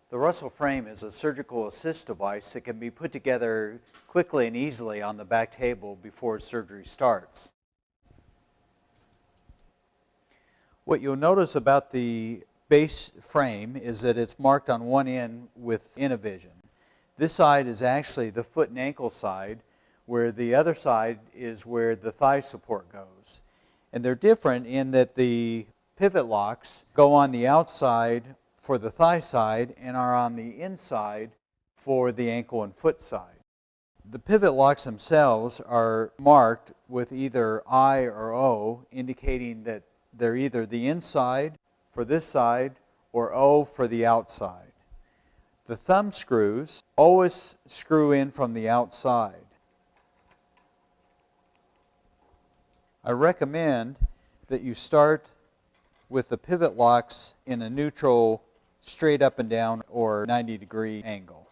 The Russell frame is a surgical assist device that can be put together quickly and easily on the back table before surgery starts. What you'll notice about the base frame is that it's marked on one end with Innovision. This side is actually the foot and ankle side, where the other side is where the thigh support goes. And they're different in that the pivot locks go on the outside for the thigh side and are on the inside for the ankle and foot side. The pivot locks themselves are marked with either I or O, indicating that they're either the inside for this side or O for the outside. The thumb screws always screw in from the outside. I recommend that you start with the pivot locks in a neutral straight up and down or 90-degree angle.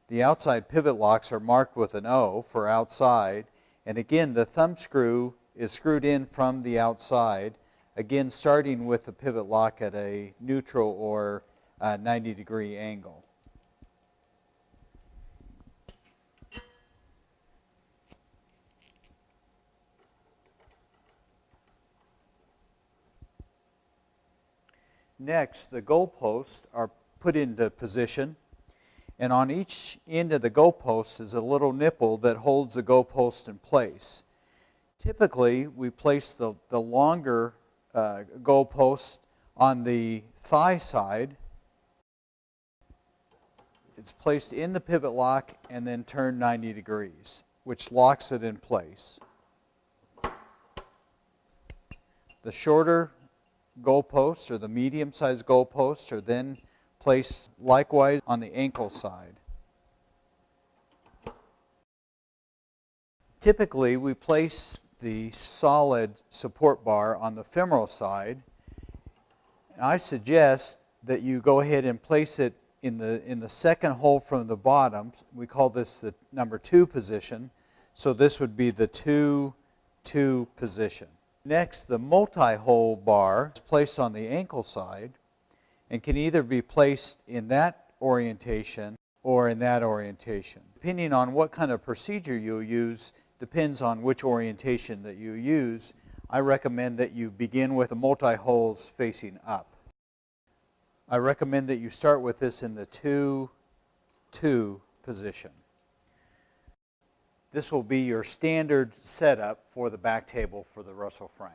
The outside pivot locks are marked with an O for outside, and again the thumb screw is screwed in from the outside, again starting with the pivot lock at a neutral or 90-degree angle. Next, the goalposts are put into position, and on each end of the goalpost is a little nipple that holds the goalpost in place. Typically, we place the longer goalpost on the thigh side. It's placed in the pivot lock and then turned 90 degrees, which locks it in place. The shorter goalposts or the medium-sized goalposts are then placed likewise on the ankle side. Typically, we place the solid support bar on the femoral side. I suggest that you go ahead and place it in the second hole from the bottom. We call this the number 2 position. So this would be the 2-2 position. Next, the multi-hole bar is placed on the ankle side and can either be placed in that orientation or in that orientation. Depending on what kind of procedure you'll use, depends on which orientation that you use. I recommend that you begin with the multi-holes facing up. I recommend that you start with this in the 2-2 position. This will be your standard setup for the back table for the Russell frame.